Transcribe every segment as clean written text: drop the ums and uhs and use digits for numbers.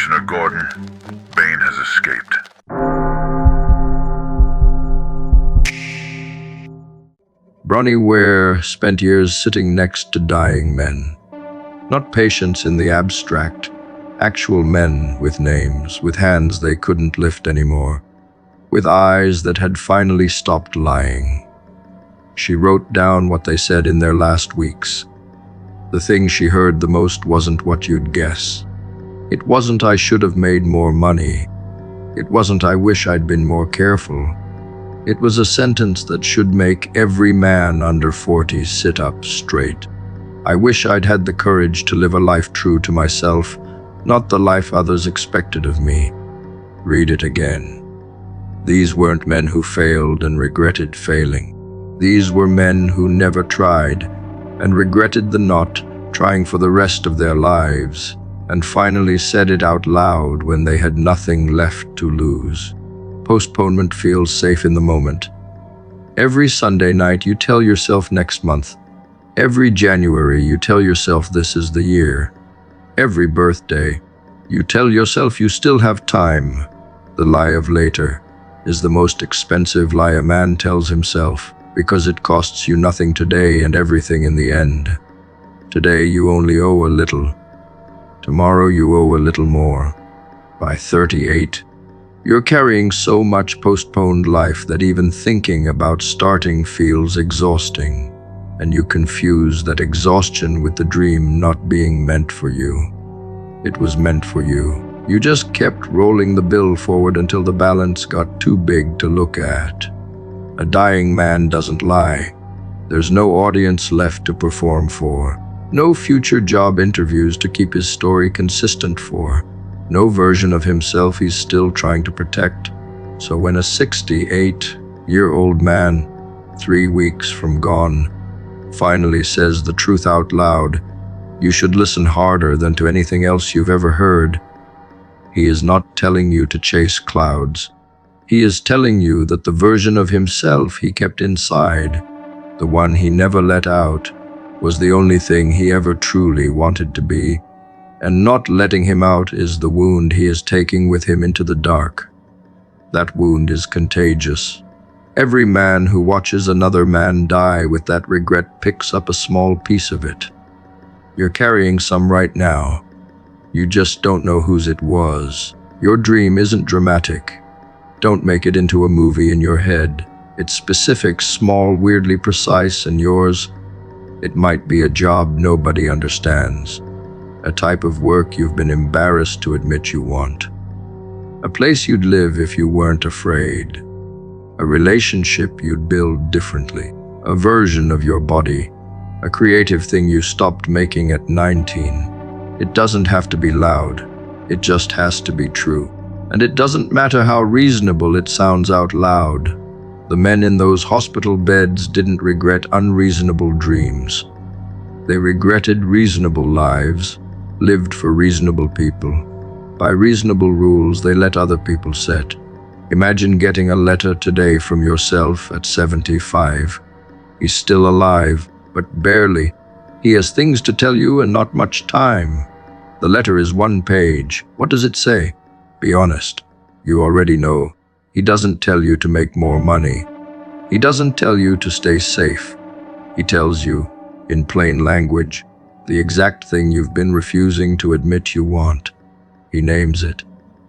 Commissioner Gordon, Bane has escaped. Bronnie Ware spent years sitting next to dying men. Not patients in the abstract, actual men with names, with hands they couldn't lift anymore, with eyes that had finally stopped lying. She wrote down what they said in their last weeks. The thing she heard the most wasn't what you'd guess. It wasn't "I should have made more money." It wasn't "I wish I'd been more careful." It was a sentence that should make every man under 40 sit up straight. "I wish I'd had the courage to live a life true to myself, not the life others expected of me." Read it again. These weren't men who failed and regretted failing. These were men who never tried and regretted the not trying for the rest of their lives, and finally said it out loud when they had nothing left to lose. Postponement feels safe in the moment. Every Sunday night you tell yourself next month. Every January you tell yourself this is the year. Every birthday you tell yourself you still have time. The lie of later is the most expensive lie a man tells himself, because it costs you nothing today and everything in the end. Today you only owe a little. Tomorrow you owe a little more. By 38, you're carrying so much postponed life that even thinking about starting feels exhausting, and you confuse that exhaustion with the dream not being meant for you. It was meant for you. You just kept rolling the bill forward until the balance got too big to look at. A dying man doesn't lie. There's no audience left to perform for. No future job interviews to keep his story consistent for. No version of himself he's still trying to protect. So when a 68-year-old man, 3 weeks from gone, finally says the truth out loud, you should listen harder than to anything else you've ever heard. He is not telling you to chase clouds. He is telling you that the version of himself he kept inside, the one he never let out, was the only thing he ever truly wanted to be. And not letting him out is the wound he is taking with him into the dark. That wound is contagious. Every man who watches another man die with that regret picks up a small piece of it. You're carrying some right now. You just don't know whose it was. Your dream isn't dramatic. Don't make it into a movie in your head. It's specific, small, weirdly precise, and yours, it might be a job nobody understands. A type of work you've been embarrassed to admit you want. A place you'd live if you weren't afraid. A relationship you'd build differently. A version of your body. A creative thing you stopped making at 19. It doesn't have to be loud. It just has to be true. And it doesn't matter how reasonable it sounds out loud. The men in those hospital beds didn't regret unreasonable dreams. They regretted reasonable lives, lived for reasonable people. By reasonable rules they let other people set. Imagine getting a letter today from yourself at 75. He's still alive, but barely. He has things to tell you and not much time. The letter is 1 page. What does it say? Be honest. You already know. He doesn't tell you to make more money. He doesn't tell you to stay safe. He tells you, in plain language, the exact thing you've been refusing to admit you want. He names it.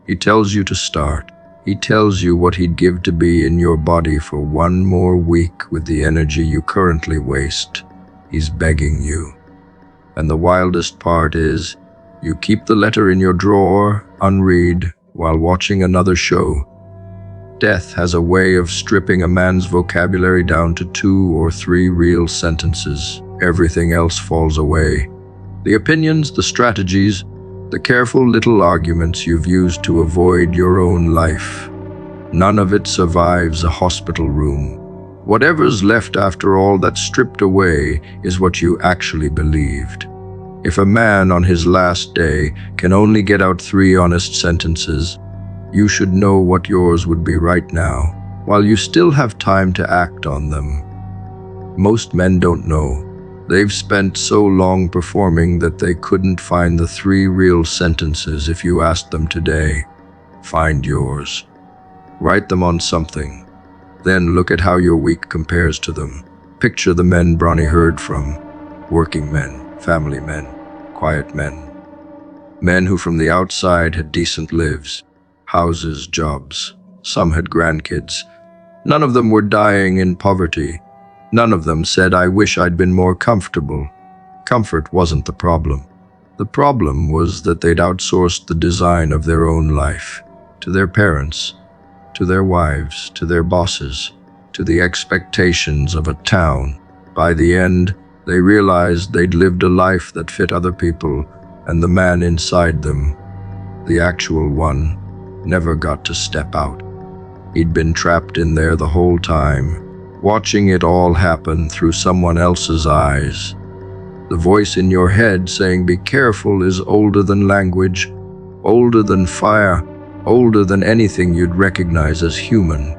He tells you to start. He tells you what he'd give to be in your body for 1 more week with the energy you currently waste. He's begging you. And the wildest part is, you keep the letter in your drawer, unread, while watching another show. Death has a way of stripping a man's vocabulary down to 2 or 3 real sentences. Everything else falls away. The opinions, the strategies, the careful little arguments you've used to avoid your own life. None of it survives a hospital room. Whatever's left after all that's stripped away is what you actually believed. If a man on his last day can only get out 3 honest sentences, you should know what yours would be right now, while you still have time to act on them. Most men don't know. They've spent so long performing that they couldn't find the 3 real sentences if you asked them today. Find yours. Write them on something. Then look at how your week compares to them. Picture the men Bronnie heard from. Working men, family men, quiet men. Men who from the outside had decent lives, houses, jobs. Some had grandkids. None of them were dying in poverty. None of them said, "I wish I'd been more comfortable." Comfort wasn't the problem. The problem was that they'd outsourced the design of their own life to their parents, to their wives, to their bosses, to the expectations of a town. By the end, they realized they'd lived a life that fit other people, and the man inside them, the actual one, never got to step out. He'd been trapped in there the whole time, watching it all happen through someone else's eyes. The voice in your head saying, "Be careful," is older than language, older than fire, older than anything you'd recognize as human.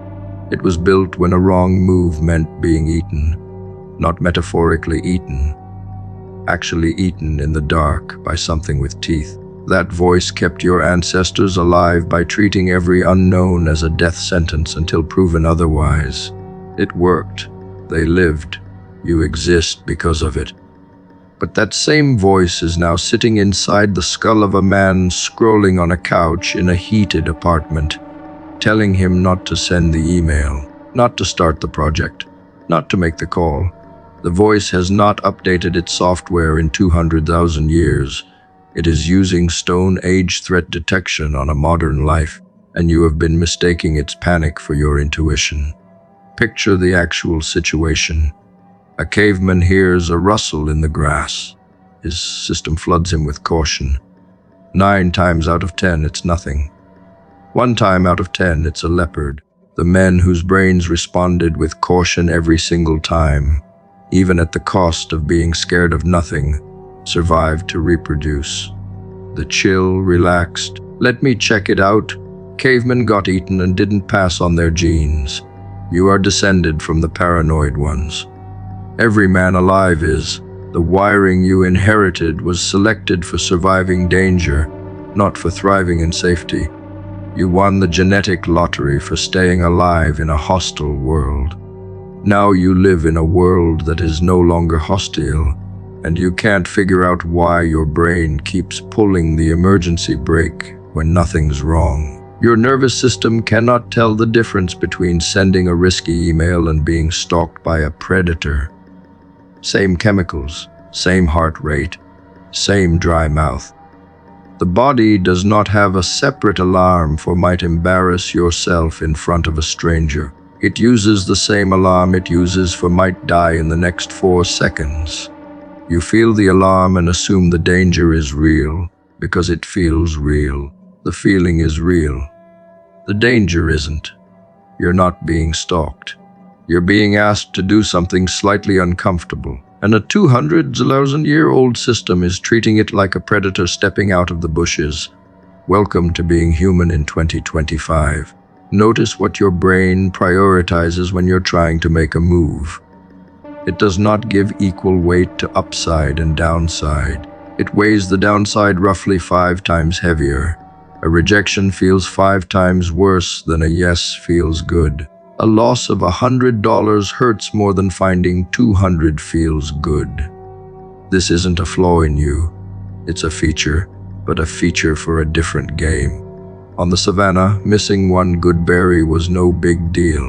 It was built when a wrong move meant being eaten, not metaphorically eaten, actually eaten in the dark by something with teeth. That voice kept your ancestors alive by treating every unknown as a death sentence until proven otherwise. It worked. They lived. You exist because of it. But that same voice is now sitting inside the skull of a man scrolling on a couch in a heated apartment, telling him not to send the email, not to start the project, not to make the call. The voice has not updated its software in 200,000 years. It is using Stone Age threat detection on a modern life, and you have been mistaking its panic for your intuition. Picture the actual situation. A caveman hears a rustle in the grass. His system floods him with caution. 9 times out of 10, it's nothing. 1 time out of 10, it's a leopard. The men whose brains responded with caution every single time, even at the cost of being scared of nothing, survived to reproduce. The chill, relaxed, "Let me check it out" cavemen got eaten and didn't pass on their genes. You are descended from the paranoid ones. Every man alive is. The wiring you inherited was selected for surviving danger, not for thriving in safety. You won the genetic lottery for staying alive in a hostile world. Now you live in a world that is no longer hostile, and you can't figure out why your brain keeps pulling the emergency brake when nothing's wrong. Your nervous system cannot tell the difference between sending a risky email and being stalked by a predator. Same chemicals, same heart rate, same dry mouth. The body does not have a separate alarm for might embarrass yourself in front of a stranger. It uses the same alarm it uses for might die in the next 4 seconds. You feel the alarm and assume the danger is real because it feels real. The feeling is real. The danger isn't. You're not being stalked. You're being asked to do something slightly uncomfortable, and a 200,000-year-old system is treating it like a predator stepping out of the bushes. Welcome to being human in 2025. Notice what your brain prioritizes when you're trying to make a move. It does not give equal weight to upside and downside. It weighs the downside roughly 5 times heavier. A rejection feels 5 times worse than a yes feels good. A loss of $100 hurts more than finding 200 feels good. This isn't a flaw in you. It's a feature, but a feature for a different game. On the savannah, missing 1 good berry was no big deal.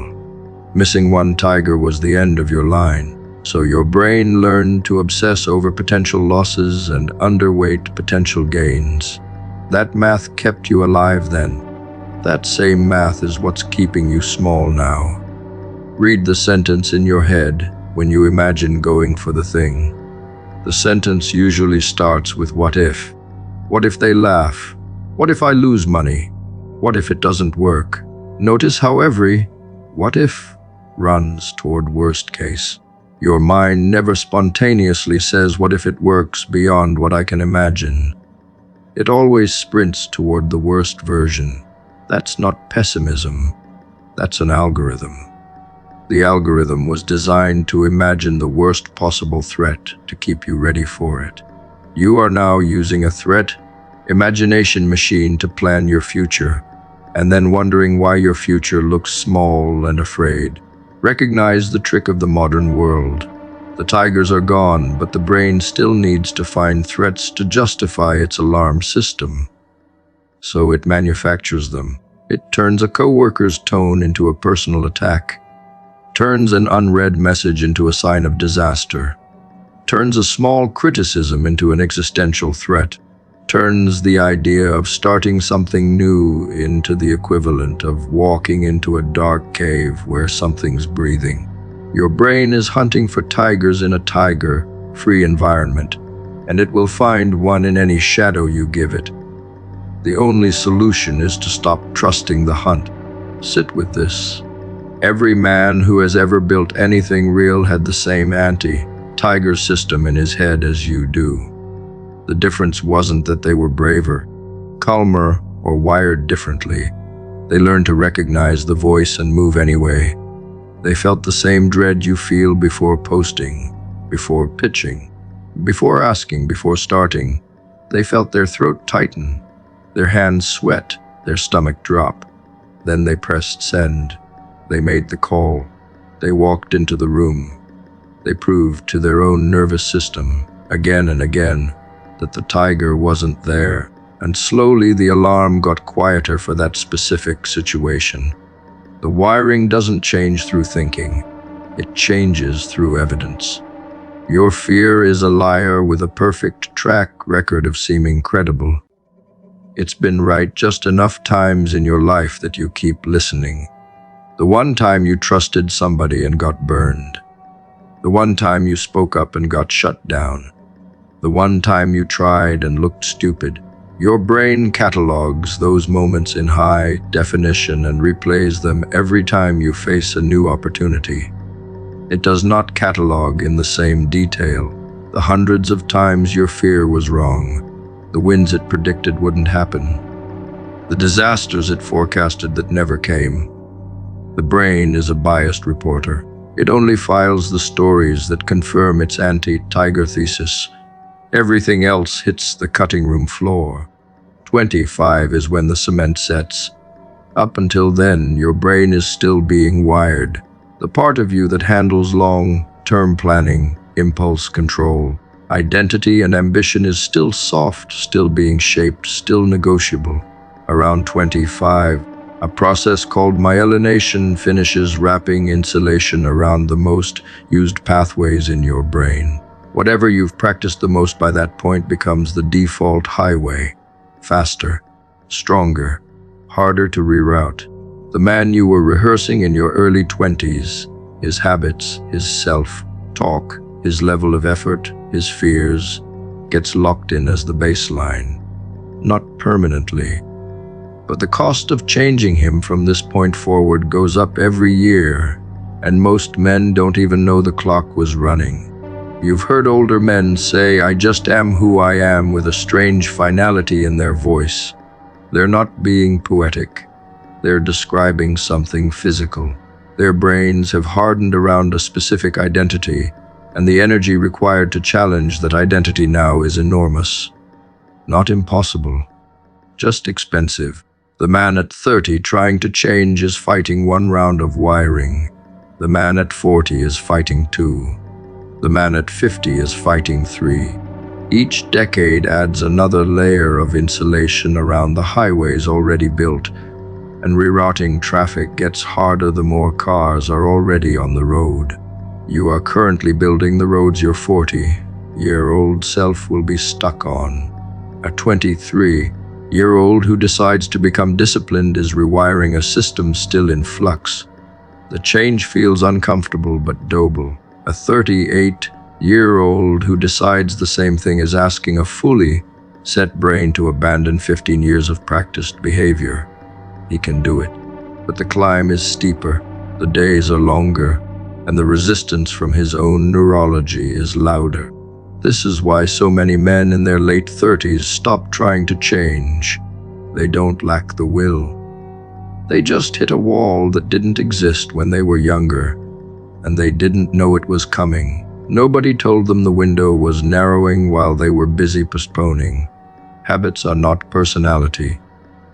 Missing 1 tiger was the end of your line. So your brain learned to obsess over potential losses and underweight potential gains. That math kept you alive then. That same math is what's keeping you small now. Read the sentence in your head when you imagine going for the thing. The sentence usually starts with "what if?" What if they laugh? What if I lose money? What if it doesn't work? Notice how every "what if" runs toward worst case. Your mind never spontaneously says, "What if it works beyond what I can imagine?" It always sprints toward the worst version. That's not pessimism. That's an algorithm. The algorithm was designed to imagine the worst possible threat to keep you ready for it. You are now using a threat imagination machine to plan your future, and then wondering why your future looks small and afraid. Recognize the trick of the modern world. The tigers are gone, but the brain still needs to find threats to justify its alarm system. So it manufactures them. It turns a coworker's tone into a personal attack, turns an unread message into a sign of disaster, turns a small criticism into an existential threat, turns the idea of starting something new into the equivalent of walking into a dark cave where something's breathing. Your brain is hunting for tigers in a tiger-free environment, and it will find one in any shadow you give it. The only solution is to stop trusting the hunt. Sit with this. Every man who has ever built anything real had the same anti-tiger system in his head as you do. The difference wasn't that they were braver, calmer, or wired differently. They learned to recognize the voice and move anyway. They felt the same dread you feel before posting, before pitching, before asking, before starting. They felt their throat tighten, their hands sweat, their stomach drop. Then they pressed send. They made the call. They walked into the room. They proved to their own nervous system, again and again, that the tiger wasn't there. And slowly the alarm got quieter for that specific situation. The wiring doesn't change through thinking. It changes through evidence. Your fear is a liar with a perfect track record of seeming credible. It's been right just enough times in your life that you keep listening. The one time you trusted somebody and got burned. The one time you spoke up and got shut down. The one time you tried and looked stupid. Your brain catalogs those moments in high definition and replays them every time you face a new opportunity. It does not catalog in the same detail the hundreds of times your fear was wrong, the wins it predicted wouldn't happen, the disasters it forecasted that never came. The brain is a biased reporter. It only files the stories that confirm its anti-tiger thesis. Everything else hits the cutting room floor. 25 is when the cement sets. Up until then, your brain is still being wired. The part of you that handles long-term planning, impulse control, identity and ambition is still soft, still being shaped, still negotiable. Around 25, a process called myelination finishes wrapping insulation around the most used pathways in your brain. Whatever you've practiced the most by that point becomes the default highway. Faster, stronger, harder to reroute. The man you were rehearsing in your early 20s, his habits, his self-talk, his level of effort, his fears, gets locked in as the baseline. Not permanently, but the cost of changing him from this point forward goes up every year, and most men don't even know the clock was running. You've heard older men say, "I just am who I am," with a strange finality in their voice. They're not being poetic. They're describing something physical. Their brains have hardened around a specific identity, and the energy required to challenge that identity now is enormous. Not impossible, just expensive. The man at 30 trying to change is fighting one round of wiring. The man at 40 is fighting two. The man at 50 is fighting three. Each decade adds another layer of insulation around the highways already built, and rerouting traffic gets harder the more cars are already on the road. You are currently building the roads your 40-year-old self will be stuck on. A 23-year-old who decides to become disciplined is rewiring a system still in flux. The change feels uncomfortable but doable. A 38-year-old who decides the same thing is asking a fully set brain to abandon 15 years of practiced behavior. He can do it, but the climb is steeper, the days are longer, and the resistance from his own neurology is louder. This is why so many men in their late 30s stop trying to change. They don't lack the will. They just hit a wall that didn't exist when they were younger, and they didn't know it was coming. Nobody told them the window was narrowing while they were busy postponing. Habits are not personality.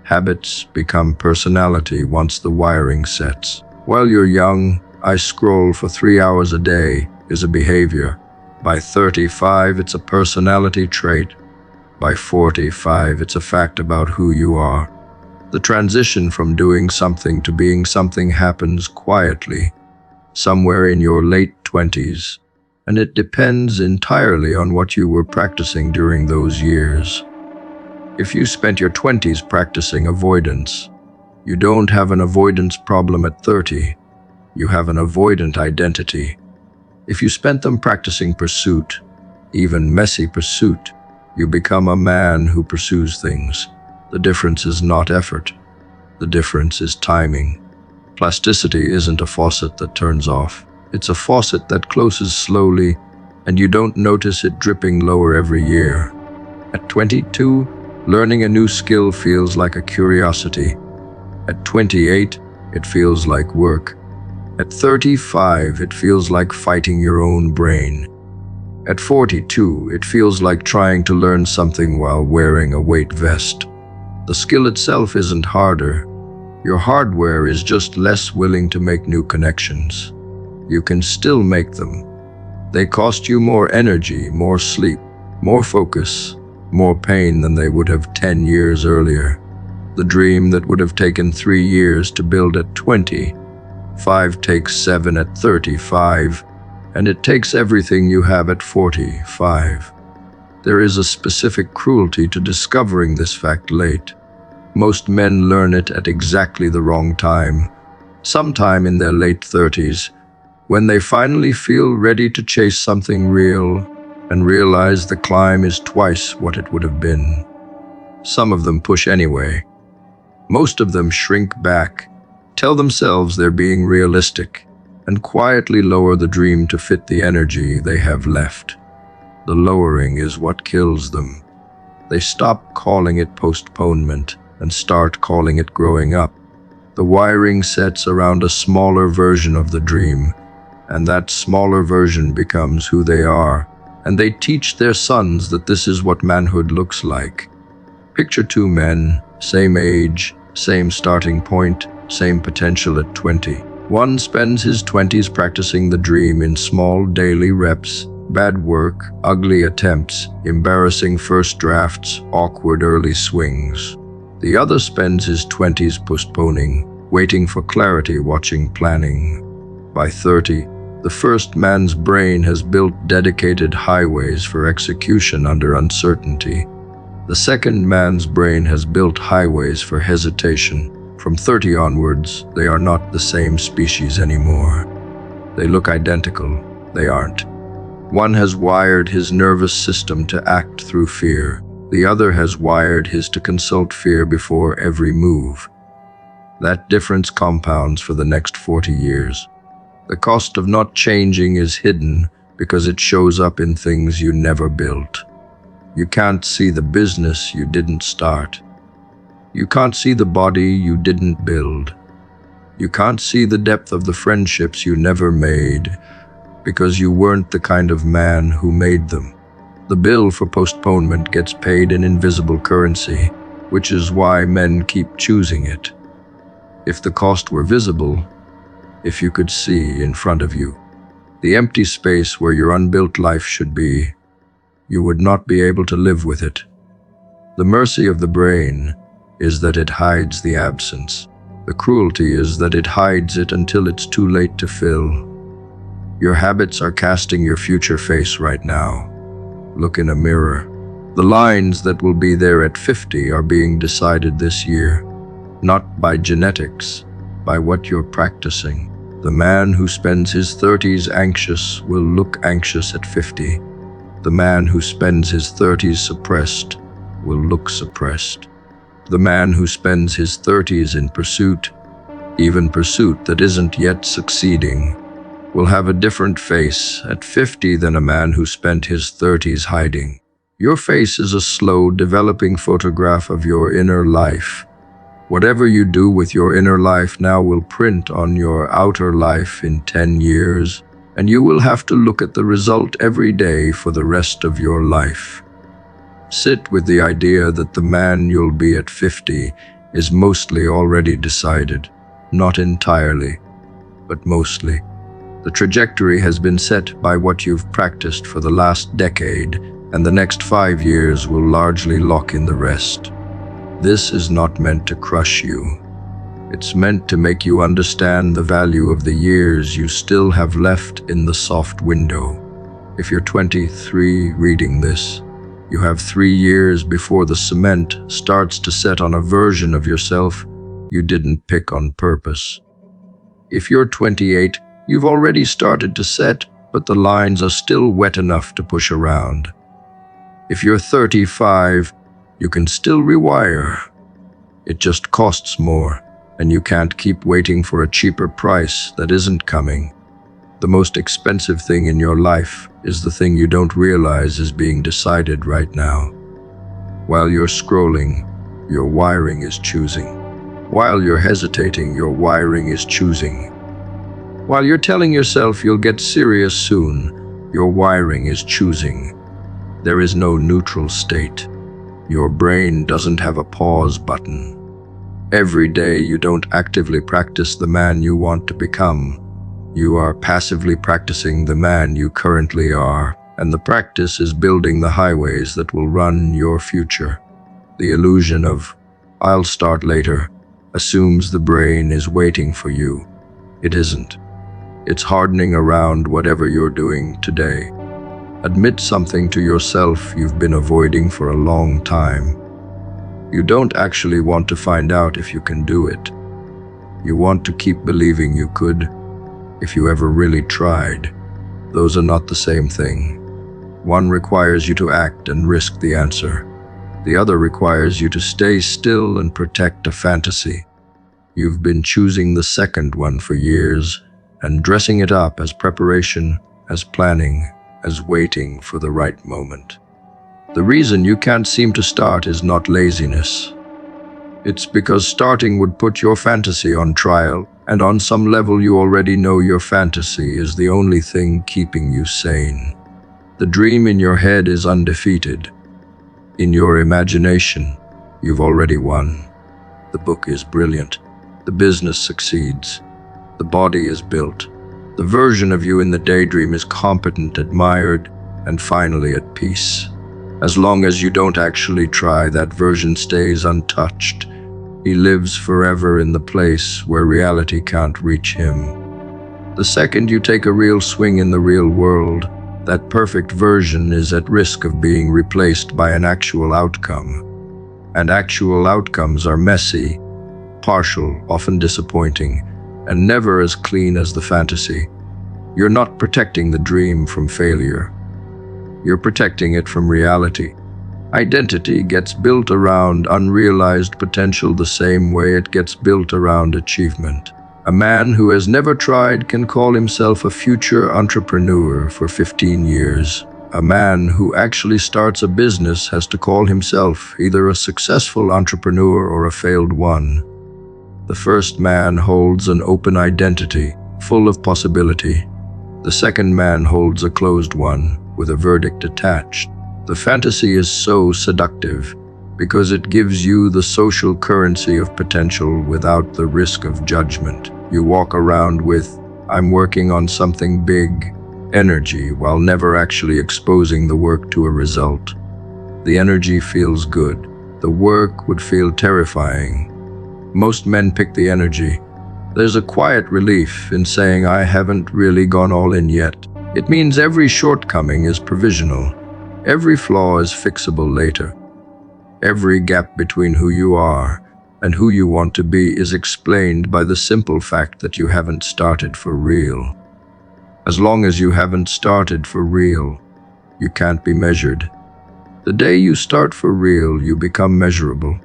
Habits become personality once the wiring sets. While you're young, I scroll for 3 hours a day is a behavior. By 35, it's a personality trait. By 45, it's a fact about who you are. The transition from doing something to being something happens quietly, somewhere in your late 20s, and it depends entirely on what you were practicing during those years. If you spent your 20s practicing avoidance, you don't have an avoidance problem at 30. You have an avoidant identity. If you spent them practicing pursuit, even messy pursuit, you become a man who pursues things. The difference is not effort. The difference is timing. Plasticity isn't a faucet that turns off. It's a faucet that closes slowly, and you don't notice it dripping lower every year. At 22, learning a new skill feels like a curiosity. At 28, it feels like work. At 35, it feels like fighting your own brain. At 42, it feels like trying to learn something while wearing a weight vest. The skill itself isn't harder. Your hardware is just less willing to make new connections. You can still make them. They cost you more energy, more sleep, more focus, more pain than they would have 10 years earlier. The dream that would have taken 3 years to build at 20, 5 takes 7 at 35, and it takes everything you have at 45. There is a specific cruelty to discovering this fact late. Most men learn it at exactly the wrong time, sometime in their late 30s, when they finally feel ready to chase something real and realize the climb is twice what it would have been. Some of them push anyway. Most of them shrink back, tell themselves they're being realistic, and quietly lower the dream to fit the energy they have left. The lowering is what kills them. They stop calling it postponement and start calling it growing up. The wiring sets around a smaller version of the dream, and that smaller version becomes who they are, and they teach their sons that this is what manhood looks like. Picture 2 men, same age, same starting point, same potential at 20. One spends his 20s practicing the dream in small daily reps, bad work, ugly attempts, embarrassing first drafts, awkward early swings. The other spends his 20s postponing, waiting for clarity, watching planning. By 30, the first man's brain has built dedicated highways for execution under uncertainty. The second man's brain has built highways for hesitation. From 30 onwards, they are not the same species anymore. They look identical. They aren't. One has wired his nervous system to act through fear. The other has wired his to consult fear before every move. That difference compounds for the next 40 years. The cost of not changing is hidden because it shows up in things you never built. You can't see the business you didn't start. You can't see the body you didn't build. You can't see the depth of the friendships you never made because you weren't the kind of man who made them. The bill for postponement gets paid in invisible currency, which is why men keep choosing it. If the cost were visible, if you could see in front of you the empty space where your unbuilt life should be, you would not be able to live with it. The mercy of the brain is that it hides the absence. The cruelty is that it hides it until it's too late to fill. Your habits are casting your future face right now. Look in a mirror. The lines that will be there at 50 are being decided this year, not by genetics, by what you're practicing. The man who spends his 30s anxious will look anxious at 50. The man who spends his 30s suppressed will look suppressed. The man who spends his 30s in pursuit, even pursuit that isn't yet succeeding, will have a different face at 50 than a man who spent his 30s hiding. Your face is a slow, developing photograph of your inner life. Whatever you do with your inner life now will print on your outer life in 10 years, and you will have to look at the result every day for the rest of your life. Sit with the idea that the man you'll be at 50 is mostly already decided. Not entirely, but mostly. The trajectory has been set by what you've practiced for the last decade, and the next 5 years will largely lock in the rest. This is not meant to crush you. It's meant to make you understand the value of the years you still have left in the soft window. If you're 23 reading this, you have 3 years before the cement starts to set on a version of yourself you didn't pick on purpose. If you're 28, you've already started to set, but the lines are still wet enough to push around. If you're 35, you can still rewire. It just costs more, and you can't keep waiting for a cheaper price that isn't coming. The most expensive thing in your life is the thing you don't realize is being decided right now. While you're scrolling, your wiring is choosing. While you're hesitating, your wiring is choosing. While you're telling yourself you'll get serious soon, your wiring is choosing. There is no neutral state. Your brain doesn't have a pause button. Every day you don't actively practice the man you want to become. You are passively practicing the man you currently are, and the practice is building the highways that will run your future. The illusion of, "I'll start later," assumes the brain is waiting for you. It isn't. It's hardening around whatever you're doing today. Admit something to yourself you've been avoiding for a long time. You don't actually want to find out if you can do it. You want to keep believing you could, if you ever really tried. Those are not the same thing. One requires you to act and risk the answer. The other requires you to stay still and protect a fantasy. You've been choosing the second one for years and dressing it up as preparation, as planning, as waiting for the right moment. The reason you can't seem to start is not laziness. It's because starting would put your fantasy on trial, and on some level you already know your fantasy is the only thing keeping you sane. The dream in your head is undefeated. In your imagination, you've already won. The book is brilliant. The business succeeds. The body is built. The version of you in the daydream is competent, admired, and finally at peace. As long as you don't actually try, that version stays untouched. He lives forever in the place where reality can't reach him. The second you take a real swing in the real world, that perfect version is at risk of being replaced by an actual outcome. And actual outcomes are messy, partial, often disappointing, and never as clean as the fantasy. You're not protecting the dream from failure. You're protecting it from reality. Identity gets built around unrealized potential the same way it gets built around achievement. A man who has never tried can call himself a future entrepreneur for 15 years. A man who actually starts a business has to call himself either a successful entrepreneur or a failed one. The first man holds an open identity, full of possibility. The second man holds a closed one, with a verdict attached. The fantasy is so seductive because it gives you the social currency of potential without the risk of judgment. You walk around with, "I'm working on something big," energy, while never actually exposing the work to a result. The energy feels good. The work would feel terrifying. Most men pick the energy. There's a quiet relief in saying, "I haven't really gone all in yet." It means every shortcoming is provisional. Every flaw is fixable later. Every gap between who you are and who you want to be is explained by the simple fact that you haven't started for real. As long as you haven't started for real, you can't be measured. The day you start for real, you become measurable.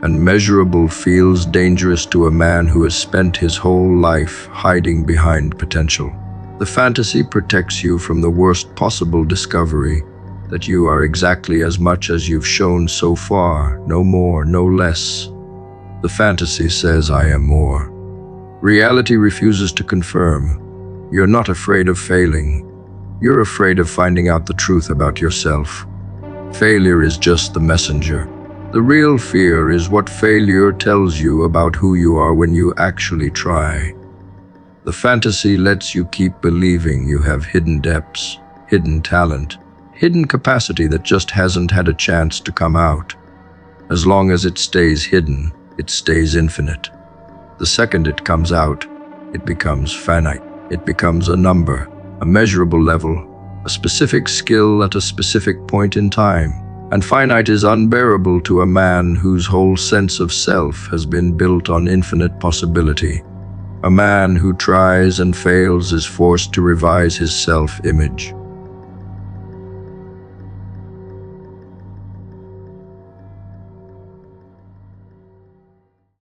And measurable feels dangerous to a man who has spent his whole life hiding behind potential. The fantasy protects you from the worst possible discovery, that you are exactly as much as you've shown so far, no more, no less. The fantasy says I am more. Reality refuses to confirm. You're not afraid of failing. You're afraid of finding out the truth about yourself. Failure is just the messenger. The real fear is what failure tells you about who you are when you actually try. The fantasy lets you keep believing you have hidden depths, hidden talent, hidden capacity that just hasn't had a chance to come out. As long as it stays hidden, it stays infinite. The second it comes out, it becomes finite. It becomes a number, a measurable level, a specific skill at a specific point in time. And finite is unbearable to a man whose whole sense of self has been built on infinite possibility. A man who tries and fails is forced to revise his self-image.